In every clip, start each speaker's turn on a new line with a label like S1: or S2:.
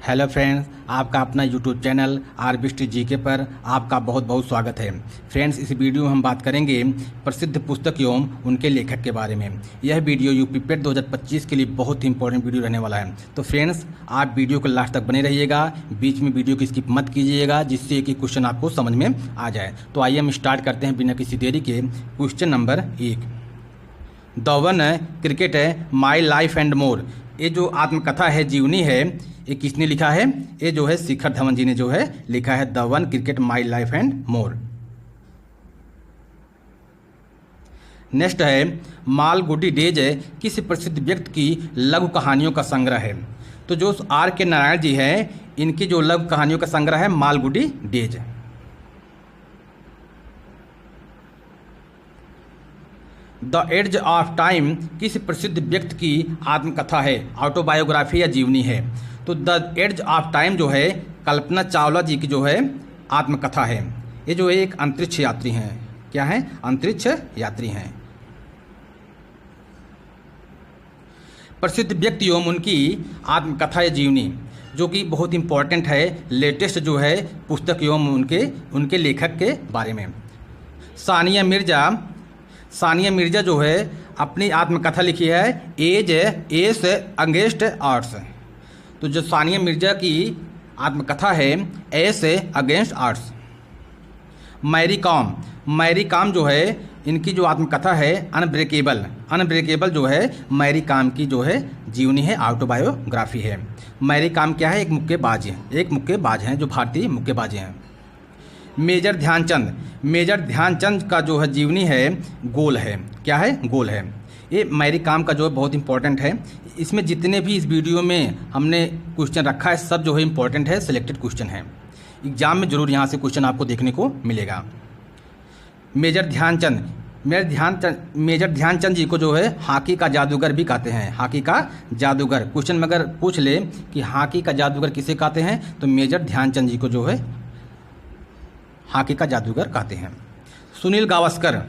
S1: Hello friends, आपका अपना YouTube channel rBST GK पर आपका बहुत बहुत स्वागत है। फ्रेंड्स, इस वीडियो में हम बात करेंगे प्रसिद्ध पुस्तक एवं उनके लेखक के बारे में। यह वीडियो यूपी पेट 2025 के लिए बहुत ही इंपॉर्टेंट वीडियो रहने वाला है। तो फ्रेंड्स, आप वीडियो को लास्ट तक बने रहिएगा, बीच में वीडियो की स्किप मत कीजिएगा, जिससे कि क्वेश्चन आपको समझ में आ जाए। तो आइए हम स्टार्ट करते हैं बिना किसी देरी के। Question number 1, the one cricket my life and more. ये जो आत्मकथा है, जीवनी है, ये किसने लिखा है? ये जो है शिखर धवन जी ने जो है लिखा है, the one cricket my life and more. Next है, मालगुडी डेज किस प्रसिद्ध व्यक्ति की लघु कहानियों का संग्रह है? तो जो आर के नारायण जी हैं, इनकी जो लघु कहानियों का संग्रह है Malgudi days. The age of time किस प्रसिद्ध व्यक्ति की आत्मकथा है, ऑटोबायोग्राफी या जीवनी है? तो द एज ऑफ टाइम जो है कल्पना चावला जी की जो है आत्मकथा है। ये जो है एक अंतरिक्ष यात्री हैं। क्या है? अंतरिक्ष यात्री हैं। प्रसिद्ध व्यक्ति एवं उनकी आत्मकथा या जीवनी, जो कि बहुत इंपॉर्टेंट है, लेटेस्ट जो है पुस्तक एवं उनके लेखक के बारे में। सानिया मिर्जा जो है अपनी आत्मकथा लिखी है, एज अगेंस्ट आर्ट्स। तो जो सानिया मिर्जा की आत्मकथा है, ace against arts. Mary Kom जो है, इनकी जो आत्मकथा है अनब्रेकेबल जो है मैरी कॉम की जो है जीवनी है, ऑटोबायोग्राफी है। मैरी कॉम क्या है? एक मुक्केबाज हैं, जो भारतीय मुक्केबाज हैं। मेजर ध्यानचंद का जो है जीवनी है, गोल है। क्या है? गोल है। ये मैरी कॉम का जो है बहुत इंपॉर्टेंट है। इसमें जितने भी इस वीडियो में हमने क्वेश्चन रखा है, सब जो है इंपॉर्टेंट है, सिलेक्टेड क्वेश्चन है। एग्जाम में जरूर यहाँ से क्वेश्चन आपको देखने को मिलेगा। मेजर ध्यानचंद जी को जो है हॉकी का जादूगर भी कहते हैं। हॉकी का जादूगर, क्वेश्चन में अगर पूछ ले कि हॉकी का जादूगर किसे कहते हैं, तो मेजर ध्यानचंद जी को जो है हॉकी का जादूगर कहते हैं। सुनील गावस्कर,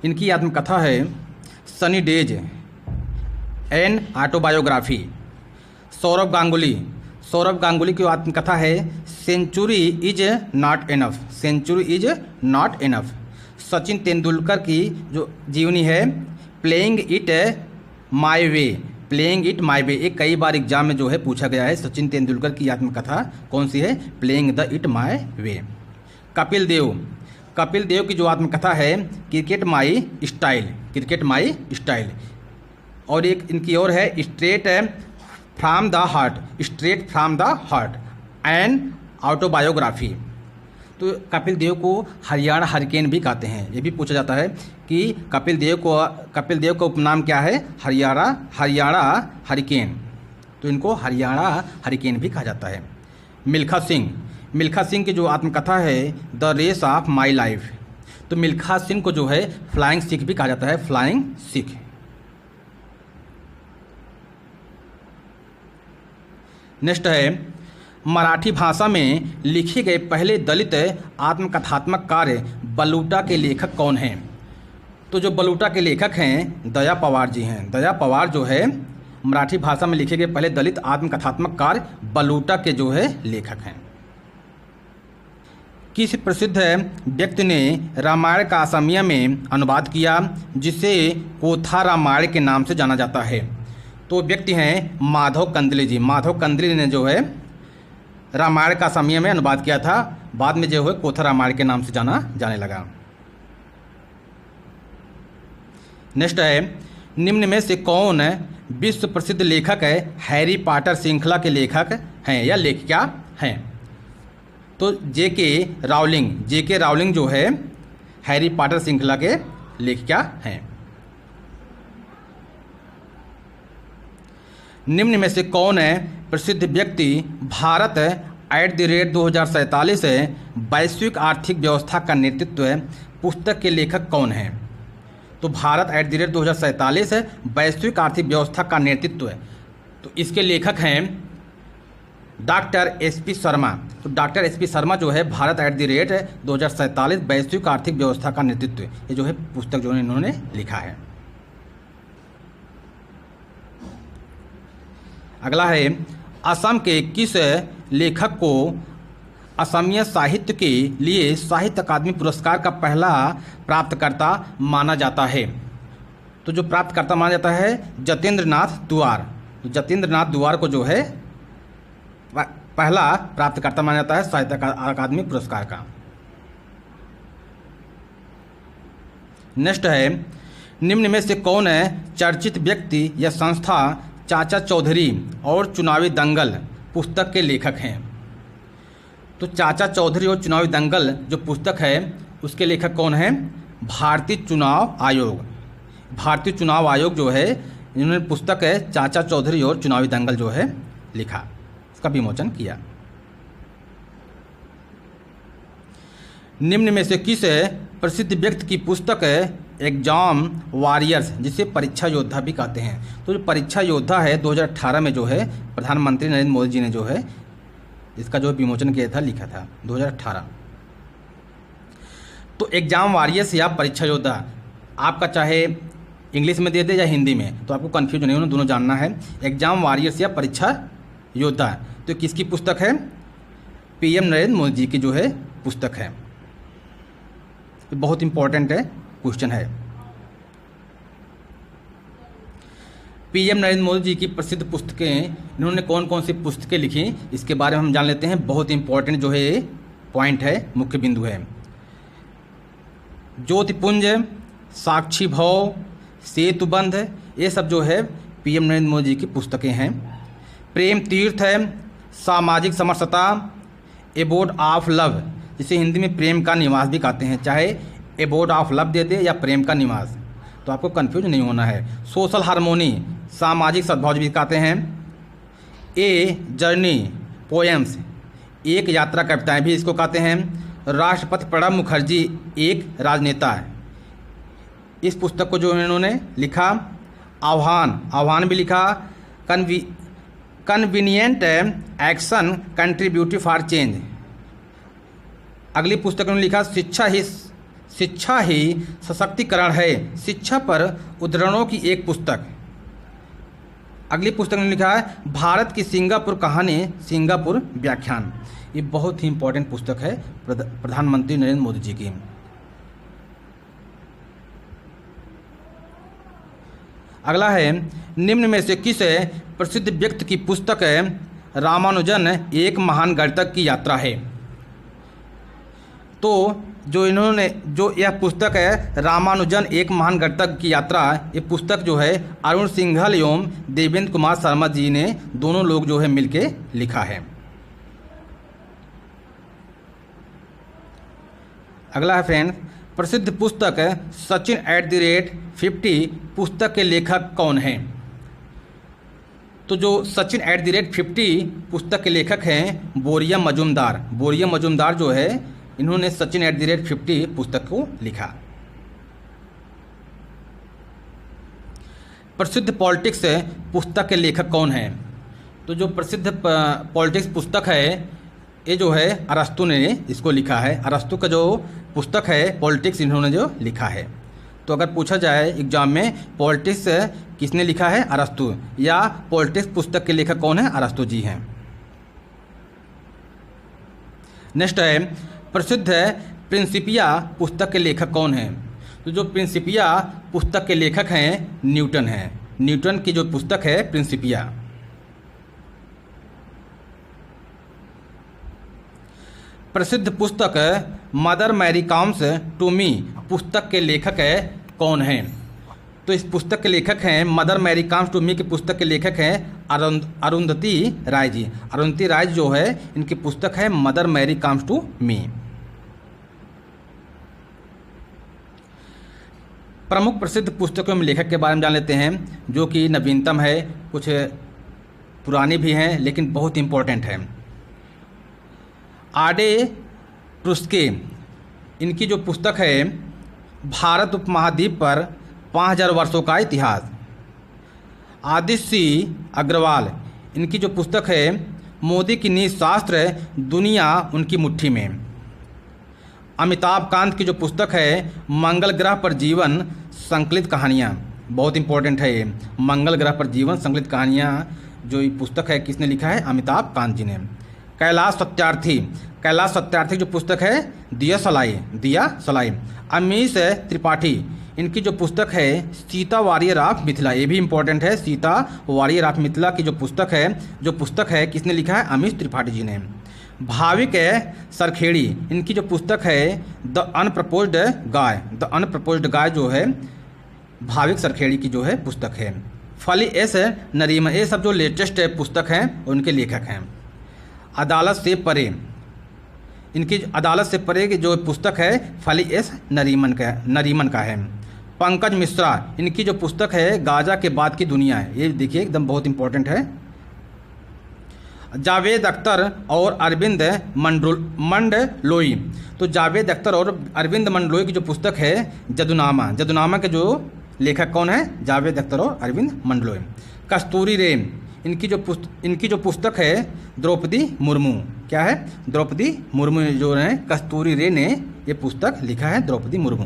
S1: इनकी आत्मकथा है sunny days an autobiography. Sourav Ganguly की आत्मकथा है century is not enough. Sachin Tendulkar की जो जीवनी है प्लेइंग इट माई वे। ये कई बार एग्जाम में जो है पूछा गया है। सचिन तेंदुलकर की आत्मकथा कौन सी है? प्लेइंग द इट माई वे। कपिल देव की जो आत्मकथा है क्रिकेट माई स्टाइल। और एक इनकी और है straight from the heart and autobiography. तो कपिल देव को हरियाणा हरिकेन भी कहते हैं। ये भी पूछा जाता है कि कपिल देव का उपनाम क्या है? हरियाणा हरिकेन। तो इनको हरियाणा हरिकेन भी कहा जाता है। मिल्खा सिंह की जो आत्मकथा है the race of my life. तो मिल्खा सिंह को जो है फ्लाइंग सिख भी कहा जाता है, फ्लाइंग सिख। नेक्स्ट है, मराठी भाषा में लिखे गए पहले दलित आत्मकथात्मक कार्य बलूटा के लेखक कौन हैं? तो जो बलूटा के लेखक हैं दया पवार जी हैं। दया पवार जो है मराठी भाषा में लिखे गए पहले दलित आत्मकथात्मक कार्य बलूटा के जो है लेखक हैं। किस प्रसिद्ध व्यक्ति ने रामायण का असमिया में अनुवाद किया, जिसे कोथा रामायण के नाम से जाना जाता है? तो व्यक्ति हैं माधव कंदली जी। माधव कंदली ने जो है रामायण का असमिया में अनुवाद किया था, बाद में जो है कोथा रामायण के नाम से जाने लगा। नेक्स्ट है, निम्न में से कौन विश्व प्रसिद्ध लेखक है हैरी पॉटर श्रृंखला के लेखक हैं या लेखिका हैं? तो जेके रावलिंग जो है हैरी पॉटर श्रृंखला के लेखिका हैं। निम्न में से कौन है प्रसिद्ध व्यक्ति भारत @2047 वैश्विक आर्थिक व्यवस्था का नेतृत्व पुस्तक के लेखक कौन हैं? तो भारत @2047 वैश्विक आर्थिक व्यवस्था का नेतृत्व, तो इसके लेखक हैं डॉक्टर SP शर्मा। तो डॉक्टर SP शर्मा जो है भारत @2047 वैश्विक आर्थिक व्यवस्था का नेतृत्व, ये जो है पुस्तक जो इन्होंने लिखा है। अगला है असम के किस लेखक को असमिया साहित्य के लिए साहित्य अकादमी पुरस्कार का पहला प्राप्तकर्ता माना जाता है? तो जो प्राप्तकर्ता माना जाता है जतेंद्र नाथ दुआर। तो जतेंद्र नाथ दुआर को जो है पहला प्राप्तकर्ता माना जाता है साहित्य अकादमी पुरस्कार का। नेक्स्ट है, निम्न में से कौन है चर्चित व्यक्ति या संस्था चाचा चौधरी और चुनावी दंगल पुस्तक के लेखक हैं? तो चाचा चौधरी और चुनावी दंगल जो पुस्तक है उसके लेखक कौन हैं? भारतीय चुनाव आयोग। भारतीय चुनाव आयोग जो है इन्होंने पुस्तक है चाचा चौधरी और चुनावी दंगल जो है लिखा, इसका विमोचन किया। निम्न में से किस प्रसिद्ध व्यक्ति की पुस्तक एग्जाम वॉरियर्स, जिसे परीक्षा योद्धा भी कहते हैं? तो जो परीक्षा योद्धा है 2018 में जो है प्रधानमंत्री नरेंद्र मोदी जी ने जो है इसका जो विमोचन किया था, लिखा था 2018। तो एग्जाम वॉरियर्स या परीक्षा योद्धा आपका चाहे इंग्लिश में दे दे या हिंदी में, तो आपको कन्फ्यूज नहीं होना, दोनों जानना है। एग्जाम वॉरियर्स या परीक्षा योद्धा तो किसकी पुस्तक है? पीएम नरेंद्र मोदी जी की जो है पुस्तक है। ये बहुत इंपॉर्टेंट है, क्वेश्चन है। पीएम नरेंद्र मोदी जी की प्रसिद्ध पुस्तकें, इन्होंने कौन कौन सी पुस्तकें लिखी इसके बारे में हम जान लेते हैं। बहुत इंपॉर्टेंट जो है ये पॉइंट है, मुख्य बिंदु है। ज्योतिपुंज, साक्षी भव, सेतुबंध, ये सब जो है पीएम नरेंद्र मोदी जी की पुस्तकें हैं। प्रेम तीर्थ है, सामाजिक समरसता, एबोर्ड ऑफ लव, जिसे हिंदी में प्रेम का निवास भी कहते हैं, चाहे एबोर्ड ऑफ लव दे दे या प्रेम का निवास, तो आपको कंफ्यूज नहीं होना है। सोशल हार्मोनी, सामाजिक सद्भाव भी कहते हैं। ए जर्नी पोएम्स, एक यात्रा कविताएं भी इसको कहते हैं। राष्ट्रपति प्रणब मुखर्जी एक राजनेता है, इस पुस्तक को जो इन्होंने लिखा। आह्वान भी लिखा। Convenient action contributive for change. अगली पुस्तक उन्होंने लिखा शिक्षा ही सशक्तिकरण है, शिक्षा पर उद्धरणों की एक पुस्तक। अगली पुस्तक में लिखा है भारत की सिंगापुर कहानी, सिंगापुर व्याख्यान। ये बहुत ही इंपॉर्टेंट पुस्तक है प्रधानमंत्री नरेंद्र मोदी जी की। अगला है, निम्न में से किस प्रसिद्ध व्यक्ति की पुस्तक है रामानुजन एक महान गणितज्ञ की यात्रा है? तो जो यह पुस्तक है रामानुजन एक महान गणितज्ञ की यात्रा, ये पुस्तक जो है अरुण सिंघल एवं देवेंद्र कुमार शर्मा जी ने दोनों लोग जो है मिलके लिखा है। अगला है फ्रेंड, प्रसिद्ध पुस्तक सचिन @50 पुस्तक के लेखक कौन हैं? तो जो सचिन @50 पुस्तक के लेखक हैं बोरिया मजूमदार। बोरिया मजूमदार जो है इन्होंने सचिन @50 पुस्तक को लिखा। प्रसिद्ध पॉलिटिक्स पुस्तक के लेखक कौन हैं? तो जो प्रसिद्ध पॉलिटिक्स पुस्तक है ये जो है अरस्तु ने इसको लिखा है। अरस्तु का जो पुस्तक है पॉलिटिक्स इन्होंने जो लिखा है। तो अगर पूछा जाए एग्जाम में पॉलिटिक्स किसने लिखा है, अरस्तु, या पॉलिटिक्स पुस्तक के लेखक कौन है, अरस्तु जी हैं। नेक्स्ट है, प्रसिद्ध प्रिंसिपिया पुस्तक के लेखक कौन हैं? तो जो प्रिंसिपिया पुस्तक के लेखक हैं न्यूटन हैं। न्यूटन की जो पुस्तक है प्रिंसिपिया। प्रसिद्ध पुस्तक mother Mary comes to me पुस्तक के लेखक कौन हैं? तो इस पुस्तक के लेखक हैं mother Mary comes to me की पुस्तक के लेखक हैं अरुंधति राय जी। अरुंधति राय जो है इनकी पुस्तक है mother Mary comes to me. प्रमुख प्रसिद्ध पुस्तकों में लेखक के बारे में जान लेते हैं, जो कि नवीनतम है, कुछ पुरानी भी हैं लेकिन बहुत इम्पोर्टेंट है। आडे ट्रुस्के, इनकी जो पुस्तक है भारत उपमहाद्वीप पर 5000 वर्षों का इतिहास। आदित्य अग्रवाल, इनकी जो पुस्तक है मोदी की नीति शास्त्र दुनिया उनकी मुट्ठी में। अमिताभ कांत की जो पुस्तक है मंगल ग्रह पर जीवन संकलित कहानियाँ, बहुत इंपॉर्टेंट है ये। मंगल ग्रह पर जीवन संकलित कहानियाँ जो ये पुस्तक है किसने लिखा है? अमिताभ कांत जी ने। कैलाश सत्यार्थी जो पुस्तक है दिया सलाई। अमीश त्रिपाठी, इनकी जो पुस्तक है सीता वॉरियर ऑफ मिथिला, ये भी इंपॉर्टेंट है। सीता वॉरियर ऑफ मिथिला की जो पुस्तक है किसने लिखा है? अमीश त्रिपाठी जी ने। भाविक सरखेड़ी, इनकी जो पुस्तक है द अनप्रपोज्ड गाय जो है भाविक सरखेड़ी की जो है पुस्तक है। फली एस नरीमन, ये सब जो लेटेस्ट पुस्तक हैं उनके लेखक हैं। अदालत से परे, इनकी अदालत से परे की जो पुस्तक है फली एस नरीमन का है। पंकज मिश्रा, इनकी जो पुस्तक है गाजा के बाद की दुनिया है, ये देखिए एकदम बहुत इंपॉर्टेंट है। जावेद अख्तर और अरविंद मंडलोई, तो जावेद अख्तर और अरविंद मंडलोई की जो पुस्तक है जदुनामा के जो लेखक कौन है? जावेद अख्तर और अरविंद मंडलोई। कस्तूरी रे, इनकी जो पुस्तक है द्रौपदी मुर्मू, क्या है? द्रौपदी मुर्मू जो है कस्तूरी रे ने ये पुस्तक लिखा है, द्रौपदी मुर्मू।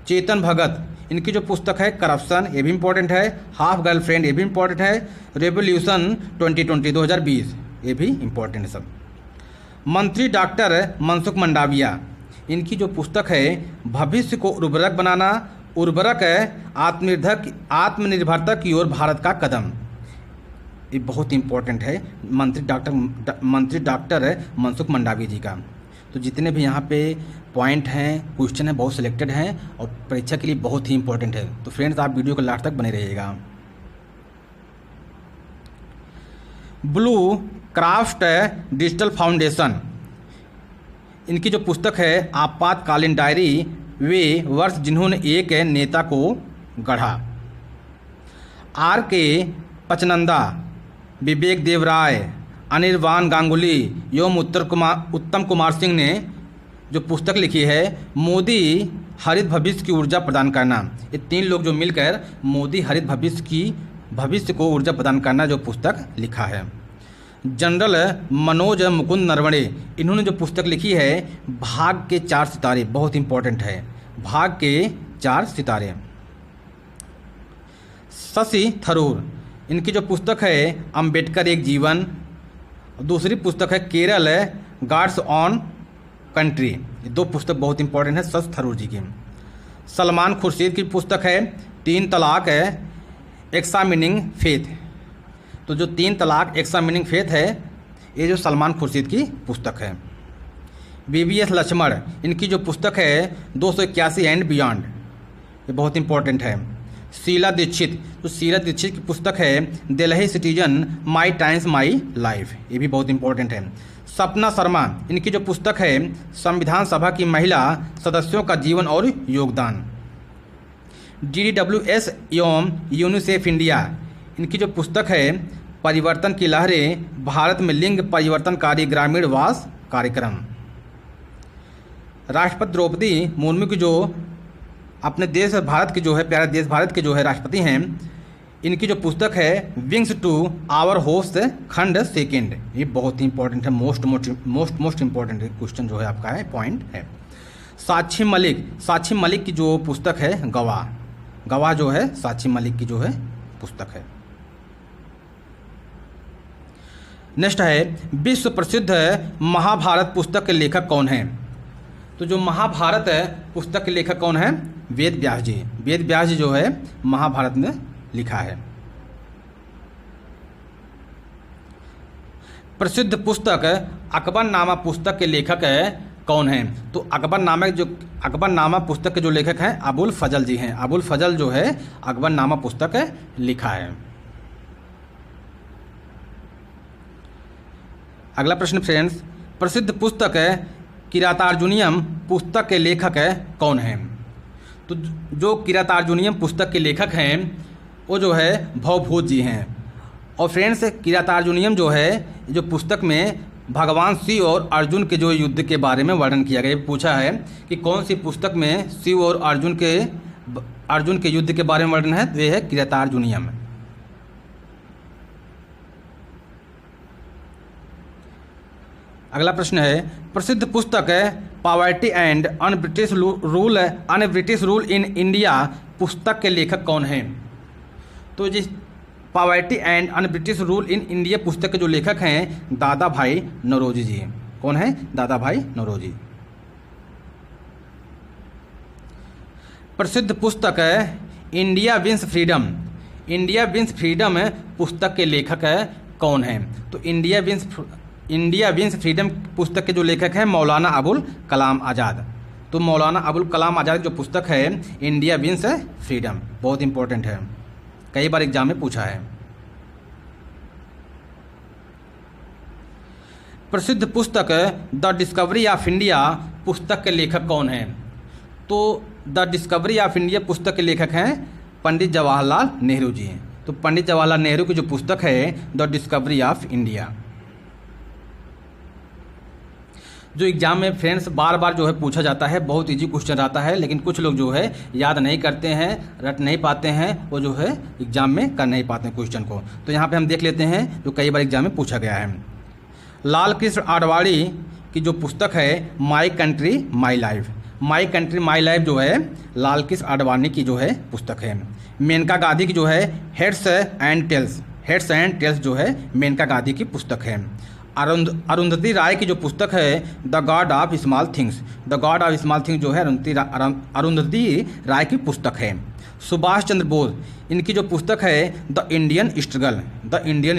S1: चेतन भगत, इनकी जो पुस्तक है करप्शन, ये भी इंपॉर्टेंट है। हाफ गर्लफ्रेंड, ये भी इंपॉर्टेंट है। रेवोल्यूशन 2020, ये भी इंपॉर्टेंट है सब। मंत्री डॉक्टर मनसुख मंडाविया, इनकी जो पुस्तक है भविष्य को उर्वरक आत्मनिर्भरता की ओर भारत का कदम, ये बहुत इंपॉर्टेंट है। मंत्री डॉक्टर मनसुख मंडाविया जी का। तो जितने भी यहाँ पे पॉइंट हैं, क्वेश्चन हैं, बहुत सिलेक्टेड हैं और परीक्षा के लिए बहुत ही इंपॉर्टेंट है। तो फ्रेंड्स आप वीडियो को लास्ट तक बने रहिएगा। ब्लू क्राफ्ट डिजिटल फाउंडेशन, इनकी जो पुस्तक है आपातकालीन डायरी, वे वर्ष जिन्होंने एक नेता को गढ़ा। आर के पचनंदा, विवेक देवराय, अनिर्बान गांगुली एवं उत्तम कुमार सिंह ने जो पुस्तक लिखी है मोदी हरित भविष्य की ऊर्जा प्रदान करना। ये 3 लोग जो मिलकर मोदी हरित भविष्य को ऊर्जा प्रदान करना जो पुस्तक लिखा है। जनरल मनोज मुकुंद नरवणे, इन्होंने जो पुस्तक लिखी है भाग के 4 सितारे, बहुत इंपॉर्टेंट है, भाग के 4 सितारे। शशि थरूर, इनकी जो पुस्तक है अंबेडकर एक जीवन, दूसरी पुस्तक है केरल गार्ड्स ऑन कंट्री। ये 2 पुस्तक बहुत इंपॉर्टेंट है शशि थरूर जी की। सलमान खुर्शीद की पुस्तक है 3 तलाक एक्सामिनिंग फेथ, तो जो 3 तलाक एक्सामिनिंग फेथ है ये जो सलमान खुर्शीद की पुस्तक है। BBS लक्ष्मण, इनकी जो पुस्तक है 281 एंड बियॉन्ड, ये बहुत इंपॉर्टेंट है। शीला दीक्षित, तो शीला दीक्षित की पुस्तक है Delhi citizen my times my life, ये भी बहुत इंपॉर्टेंट है। सपना शर्मा, इनकी जो पुस्तक है संविधान सभा की महिला सदस्यों का जीवन और योगदान। DDWS एवं यूनिसेफ इंडिया, इनकी जो पुस्तक है परिवर्तन की लहरें, भारत में लिंग परिवर्तनकारी ग्रामीण वास कार्यक्रम। राष्ट्रपति द्रौपदी मुर्मू की जो अपने देश भारत की जो है प्यारे देश भारत के जो है राष्ट्रपति हैं, इनकी जो पुस्तक है विंग्स टू आवर होप्स खंड सेकेंड, ये बहुत ही इंपॉर्टेंट है, मोस्ट इंपॉर्टेंट क्वेश्चन जो है आपका है पॉइंट है। साक्षी मलिक की जो पुस्तक है गवाह जो है साक्षी मलिक की जो है पुस्तक है। नेक्स्ट है विश्व प्रसिद्ध महाभारत पुस्तक के लेखक कौन हैं? तो जो महाभारत पुस्तक के लेखक कौन है? वेद व्यास जी जो है महाभारत में लिखा है। प्रसिद्ध पुस्तक अकबरनामा पुस्तक के लेखक कौन हैं? तो अकबरनामा पुस्तक के जो लेखक हैं अबुल फजल जी हैं। अबुल फजल जो है अकबरनामा पुस्तक लिखा है। अगला प्रश्न फ्रेंड्स, प्रसिद्ध पुस्तक किरातार्जुनीयम पुस्तक के लेखक कौन हैं? तो जो किरातार्जुनीयम पुस्तक के लेखक हैं वो जो है भवभूत जी हैं। और फ्रेंड्स किरातार्जुनीयम जो है जो पुस्तक में भगवान शिव और अर्जुन के जो युद्ध के बारे में वर्णन किया गया, पूछा है कि कौन सी पुस्तक में शिव और अर्जुन के युद्ध के बारे में वर्णन है, तो ये है किरातार्जुनीयम। अगला प्रश्न है प्रसिद्ध पुस्तक poverty and un British rule in India पुस्तक के लेखक कौन हैं? तो poverty and un British rule in India पुस्तक के जो लेखक हैं दादा भाई नौरोजी जी। कौन है? दादा भाई नौरोजी। प्रसिद्ध पुस्तक है India wins freedom. India wins freedom पुस्तक के लेखक कौन हैं? तो इंडिया विंस फ्रीडम पुस्तक के जो लेखक हैं मौलाना अबुल कलाम आज़ाद। तो मौलाना अबुल कलाम आज़ाद जो पुस्तक है इंडिया विंस फ्रीडम, बहुत इंपॉर्टेंट है, कई बार एग्जाम में पूछा है। प्रसिद्ध पुस्तक द डिस्कवरी ऑफ इंडिया पुस्तक के लेखक कौन हैं? तो द डिस्कवरी ऑफ इंडिया पुस्तक के लेखक हैं पंडित जवाहरलाल नेहरू जी। तो पंडित जवाहरलाल नेहरू की जो पुस्तक है द डिस्कवरी ऑफ इंडिया। जो एग्जाम में फ्रेंड्स बार बार जो है पूछा जाता है, बहुत इजी क्वेश्चन आता है, लेकिन कुछ लोग जो है याद नहीं करते हैं, रट नहीं पाते हैं, वो जो है एग्जाम में कर नहीं पाते हैं क्वेश्चन को। तो यहाँ पे हम देख लेते हैं जो कई बार एग्जाम में पूछा गया है। लाल कृष्ण आडवाणी की जो पुस्तक है my country my life. My country my life जो है लाल कृष्ण आडवाणी की जो है पुस्तक है। मेनका गांधी की जो है हेड्स एंड टेल्स जो है मेनका गांधी की पुस्तक है। अरुंधति राय की जो पुस्तक है the God of small things. The God of small things जो है अरुंधति राय की पुस्तक है। सुभाष चंद्र बोस इनकी जो पुस्तक है द इंडियन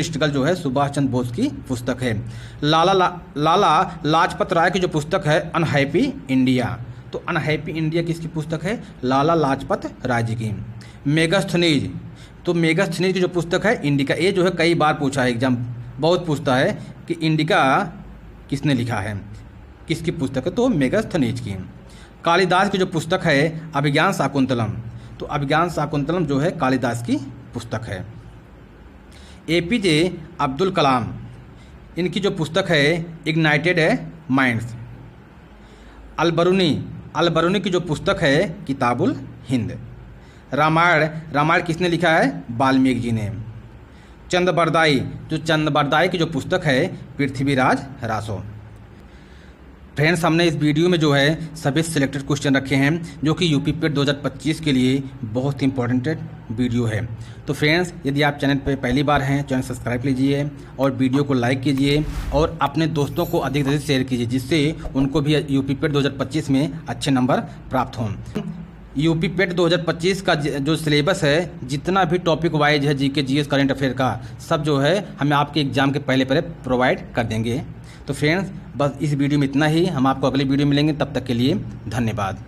S1: स्ट्रगल जो है सुभाष चंद्र बोस की पुस्तक है। लाला लाजपत राय की जो पुस्तक है अनहैप्पी इंडिया। तो अनहैप्पी इंडिया किसकी पुस्तक है? लाला लाजपत राय जी की। मेगास्थनीज, तो मेगास्थनीज की जो पुस्तक है इंडिका। ये जो है कई बार पूछा है, एग्जाम बहुत पूछता है कि इंडिका किसने लिखा है, किसकी पुस्तक है? तो मेगास्थनीज की। कालिदास की जो पुस्तक है अभिज्ञान शाकुंतलम। तो अभिज्ञान शाकुंतलम जो है कालिदास की पुस्तक है। एपीजे अब्दुल कलाम इनकी जो पुस्तक है इग्नाइटेड माइंड्स। अलबरूनी की जो पुस्तक है किताबुल हिंद। रामायण किसने लिखा है? वाल्मीकि जी ने। चंद्रबरदाई की जो पुस्तक है पृथ्वीराज रासो। फ्रेंड्स हमने इस वीडियो में जो है सभी सिलेक्टेड क्वेश्चन रखे हैं जो कि यूपी पेट 2025 के लिए बहुत इंपॉर्टेंट वीडियो है। तो फ्रेंड्स यदि आप चैनल पर पहली बार हैं चैनल सब्सक्राइब कीजिए और वीडियो को लाइक कीजिए और अपने दोस्तों को अधिक से अधिक शेयर कीजिए जिससे उनको भी यूपी पेट 2025 में अच्छे नंबर प्राप्त हों। यूपी पेट 2025 का जो सिलेबस है जितना भी टॉपिक वाइज है जीके जीएस करंट अफेयर का सब जो है हमें आपके एग्जाम के पहले प्रोवाइड कर देंगे। तो फ्रेंड्स बस इस वीडियो में इतना ही, हम आपको अगली वीडियो मिलेंगे, तब तक के लिए धन्यवाद।